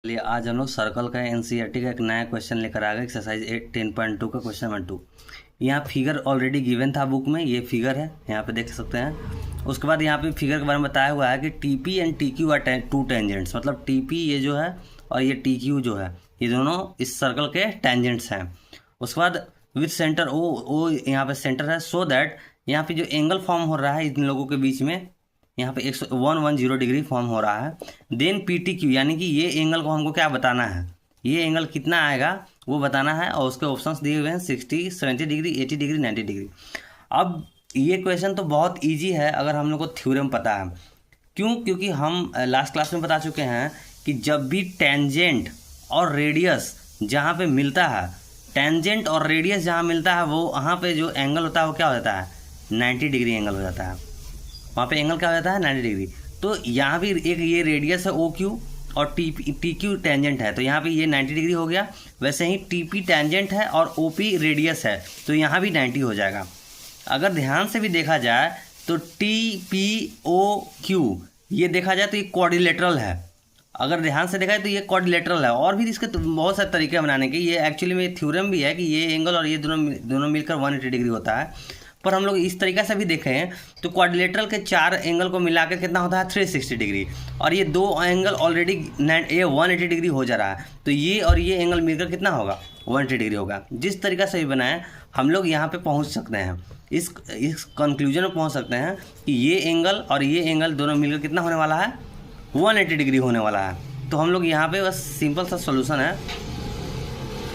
चलिए आज हम लोग सर्कल का एनसीईआरटी का एक नया क्वेश्चन लेकर आ गए। एक्सरसाइज 10.2 का क्वेश्चन नंबर 2। यहाँ फिगर ऑलरेडी गिवन था बुक में, ये फिगर है यहाँ पे देख सकते हैं। उसके बाद यहाँ पे फिगर के बारे में बताया हुआ है कि TP and TQ are two tangents, मतलब टीपी ये जो है और ये टीक्यू जो है ये दोनों इस सर्कल के टेंजेंट्स हैं। उसके बाद विथ सेंटर ओ यहाँ पे सेंटर है, सो दैट यहाँ पे जो एंगल फॉर्म हो रहा है इन लोगों के बीच में यहाँ पे 110 डिग्री फॉर्म हो रहा है। देन पी टी क्यू यानी कि ये एंगल को हमको क्या बताना है, ये एंगल कितना आएगा वो बताना है। और उसके ऑप्शंस दिए हुए हैं 60, 70 डिग्री, 80 डिग्री, 90 डिग्री। अब ये क्वेश्चन तो बहुत इजी है अगर हम लोग को थ्योरम पता है। क्यों? क्योंकि हम लास्ट क्लास में बता चुके हैं कि जब भी टेंजेंट और रेडियस जहाँ पे मिलता है, टेंजेंट और रेडियस जहाँ मिलता है वो वहाँ पे जो एंगल होता है वो क्या हो जाता है, 90 डिग्री एंगल हो जाता है। वहाँ पे एंगल क्या हो जाता है, 90 डिग्री। तो यहाँ भी एक ये रेडियस है ओ क्यू और टी क्यू टेंजेंट है, तो यहाँ पे ये 90 डिग्री हो गया। वैसे ही टी पी टेंजेंट है और ओ पी रेडियस है, तो यहाँ भी 90 हो जाएगा। अगर ध्यान से भी देखा जाए तो टी पी ओ क्यू ये देखा जाए तो ये क्वाड्रिलेटरल है। अगर ध्यान से देखा जाए तो ये क्वाड्रिलेटरल है। और भी इसके बहुत सारे तरीके बनाने के, ये एक्चुअली में थ्योरम भी है कि ये एंगल और ये दोनों मिलकर 180 डिग्री होता है। पर हम लोग इस तरीके से भी देखें तो क्वाड्रिलेटरल के 4 एंगल को मिलाकर कितना होता है, 360 डिग्री। और ये 2 एंगल ऑलरेडी ये 180 डिग्री हो जा रहा है, तो ये और ये एंगल मिलकर कितना होगा, 180 डिग्री होगा। जिस तरीक़े से भी बनाए हम लोग यहाँ पे पहुँच सकते हैं, इस कंक्लूजन में पहुँच सकते हैं कि ये एंगल और ये एंगल दोनों मिलकर कितना होने वाला है, 180 डिग्री होने वाला है। तो हम लोग यहाँ पे बस सिंपल सा सोल्यूशन है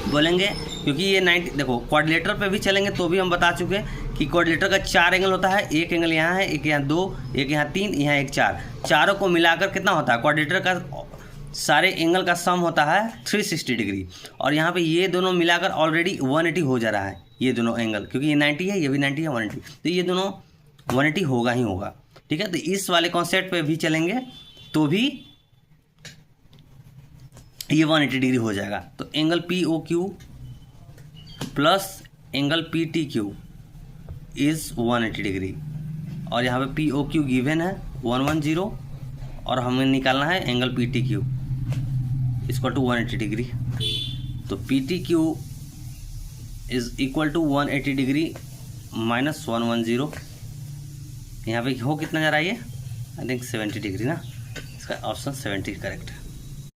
बोलेंगे, क्योंकि ये 90 देखो क्वाड्रिलेटरल पे भी चलेंगे तो भी हम बता चुके हैं कि क्वाड्रिलेटरल का 4 एंगल होता है। एक एंगल यहाँ है, एक यहाँ 2, एक यहाँ 3, यहाँ एक 4। चारों को मिलाकर कितना होता है, क्वाड्रिलेटरल का सारे एंगल का सम होता है 360 डिग्री। और यहाँ पे ये दोनों मिलाकर ऑलरेडी 180 हो जा रहा है, ये दोनों एंगल, क्योंकि ये 90 है, ये भी 90 है, 180, तो ये दोनों 180 होगा ही होगा। ठीक है, तो इस वाले कॉन्सेप्ट पे भी चलेंगे तो भी ये 180 डिग्री हो जाएगा। तो angle P O Q plus angle P T Q is 180 degree. और यहाँ पे पी ओ क्यू गिवन है 110 और हमें निकालना है एंगल पी टी क्यू इसको टू 180 डिग्री। तो P T Q is equal to 180 degree minus 110। यहाँ पे हो कितना जा रहा है ये, आई थिंक 70 डिग्री ना, इसका ऑप्शन 70 करेक्ट है।